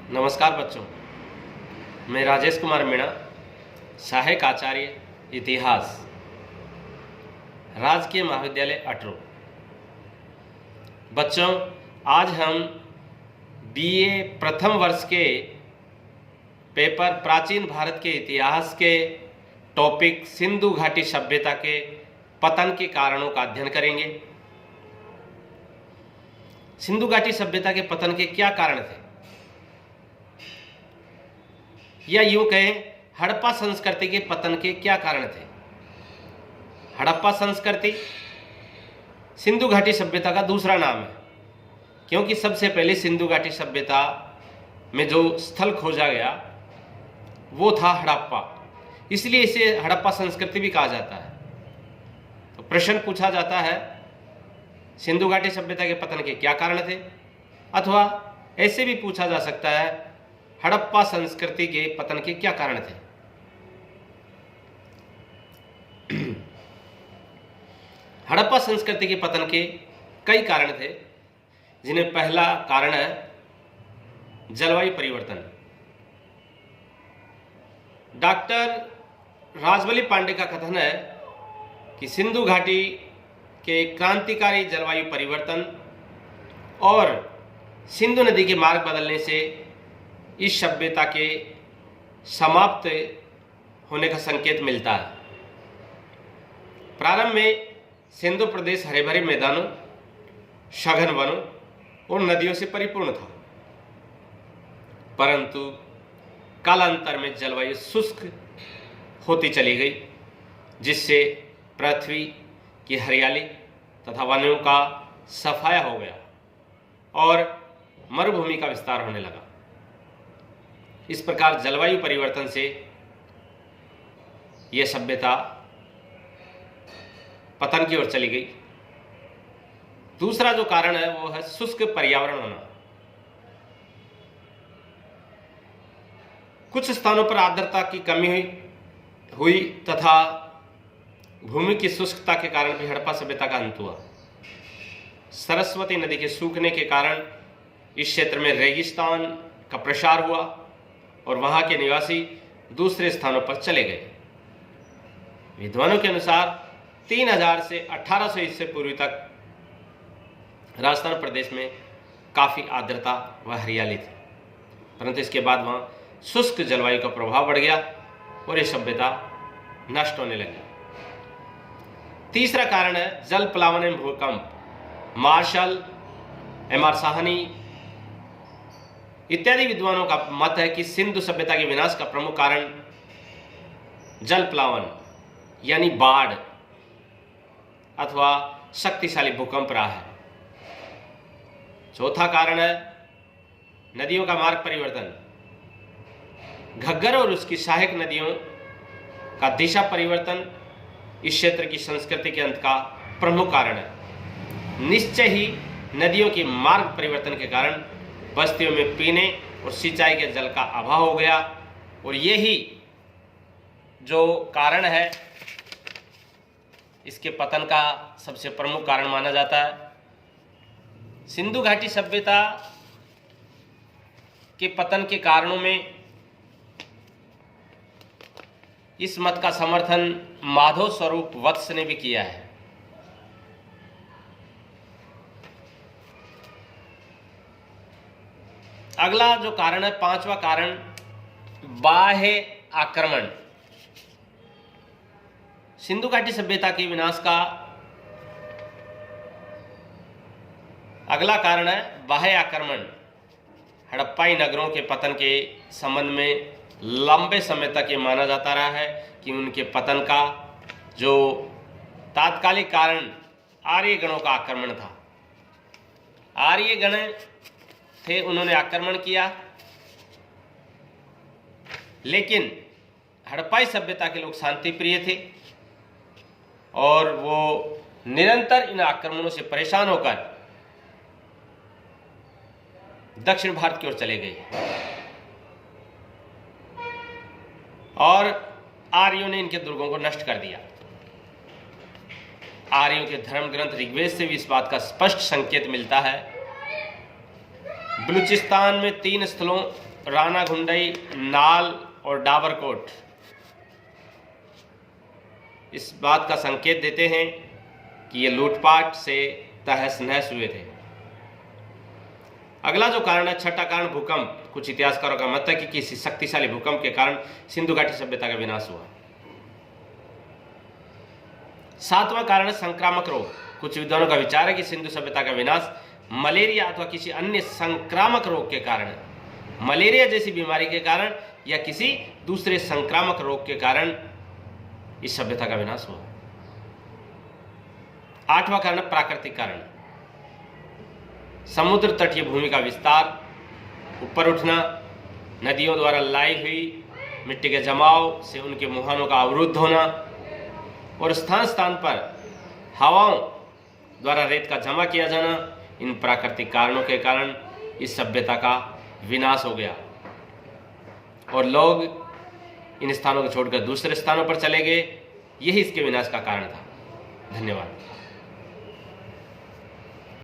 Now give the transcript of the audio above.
नमस्कार बच्चों, मैं राजेश कुमार मीणा, सहायक आचार्य इतिहास, राजकीय महाविद्यालय अटरू। बच्चों, आज हम बीए प्रथम वर्ष के पेपर प्राचीन भारत के इतिहास के टॉपिक सिंधु घाटी सभ्यता के पतन के कारणों का अध्ययन करेंगे। सिंधु घाटी सभ्यता के पतन के क्या कारण थे, या यूं कहें हड़प्पा संस्कृति के पतन के क्या कारण थे। हड़प्पा संस्कृति सिंधु घाटी सभ्यता का दूसरा नाम है, क्योंकि सबसे पहले सिंधु घाटी सभ्यता में जो स्थल खोजा गया वो था हड़प्पा, इसलिए इसे हड़प्पा संस्कृति भी कहा जाता है। तो प्रश्न पूछा जाता है, सिंधु घाटी सभ्यता के पतन के क्या कारण थे, अथवा ऐसे भी पूछा जा सकता है, हड़प्पा संस्कृति के पतन के क्या कारण थे। हड़प्पा संस्कृति के पतन के कई कारण थे, जिन्हें पहला कारण है जलवायु परिवर्तन। डॉक्टर राजबली पांडे का कथन है कि सिंधु घाटी के क्रांतिकारी जलवायु परिवर्तन और सिंधु नदी के मार्ग बदलने से इस सभ्यता के समाप्त होने का संकेत मिलता है। प्रारंभ में सिंधु प्रदेश हरे भरे मैदानों, सघन वनों और नदियों से परिपूर्ण था, परंतु कालांतर में जलवायु शुष्क होती चली गई, जिससे पृथ्वी की हरियाली तथा वनों का सफाया हो गया और मरुभूमि का विस्तार होने लगा। इस प्रकार जलवायु परिवर्तन से यह सभ्यता पतन की ओर चली गई। दूसरा जो कारण है वो है शुष्क पर्यावरण होना। कुछ स्थानों पर आर्द्रता की कमी हुई तथा भूमि की शुष्कता के कारण भी हड़प्पा सभ्यता का अंत हुआ। सरस्वती नदी के सूखने के कारण इस क्षेत्र में रेगिस्तान का प्रसार हुआ और वहां के निवासी दूसरे स्थानों पर चले गए। विद्वानों के अनुसार 3000 से 1800 ईस्वी पूर्व तक राजस्थान प्रदेश में काफ़ी आर्द्रता व हरियाली थी, परंतु इसके बाद वहां शुष्क जलवायु का प्रभाव बढ़ गया और यह सभ्यता नष्ट होने लगी। तीसरा कारण है जल प्लावन एवं भूकंप। Martial, MR. साहनी इत्यादि विद्वानों का मत है कि सिंधु सभ्यता के विनाश का प्रमुख कारण जल प्लावन यानी बाढ़ अथवा शक्तिशाली भूकंप रहा है। चौथा कारण है नदियों का मार्ग परिवर्तन। घग्गर और उसकी सहायक नदियों का दिशा परिवर्तन इस क्षेत्र की संस्कृति के अंत का प्रमुख कारण है। निश्चय ही नदियों के मार्ग परिवर्तन के कारण बस्तियों में पीने और सिंचाई के जल का अभाव हो गया, और यही जो कारण है इसके पतन का सबसे प्रमुख कारण माना जाता है। सिंधु घाटी सभ्यता के पतन के कारणों में इस मत का समर्थन माधव स्वरूप वत्स ने भी किया है। अगला जो कारण है, पांचवा कारण, बाह्य आक्रमण। सिंधु घाटी सभ्यता के विनाश का अगला कारण है बाह्य आक्रमण। हड़प्पाई नगरों के पतन के संबंध में लंबे समय तक ये माना जाता रहा है कि उनके पतन का जो तात्कालिक कारण आर्य गणों का आक्रमण था। आर्य गण थे, उन्होंने आक्रमण किया, लेकिन हड़प्पाई सभ्यता के लोग शांति प्रिय थे और वो निरंतर इन आक्रमणों से परेशान होकर दक्षिण भारत की ओर चले गए और आर्यों ने इनके दुर्गों को नष्ट कर दिया। आर्यों के धर्म ग्रंथ ऋग्वेद से भी इस बात का स्पष्ट संकेत मिलता है। बलूचिस्तान में 3 स्थलों राणा घुंडई, नाल और डाबरकोट इस बात का संकेत देते हैं कि ये लूटपाट से तहस नहस हुए थे। अगला जो कारण है, छठा कारण भूकंप। कुछ इतिहासकारों का मत है कि किसी शक्तिशाली भूकंप के कारण सिंधु घाटी सभ्यता का विनाश हुआ। सातवां कारण है संक्रामक रोग। कुछ विद्वानों का विचार है कि सिंधु सभ्यता का विनाश मलेरिया अथवा किसी अन्य संक्रामक रोग के कारण, मलेरिया जैसी बीमारी के कारण या किसी दूसरे संक्रामक रोग के कारण इस सभ्यता का विनाश हुआ। आठवां कारण प्राकृतिक कारण, समुद्र तटीय भूमि का विस्तार, ऊपर उठना, नदियों द्वारा लाई हुई मिट्टी के जमाव से उनके मुहानों का अवरुद्ध होना और स्थान स्थान पर हवाओं द्वारा रेत का जमा किया जाना, इन प्राकृतिक कारणों के कारण इस सभ्यता का विनाश हो गया और लोग इन स्थानों को छोड़कर दूसरे स्थानों पर चले गए। यही इसके विनाश का कारण था। धन्यवाद।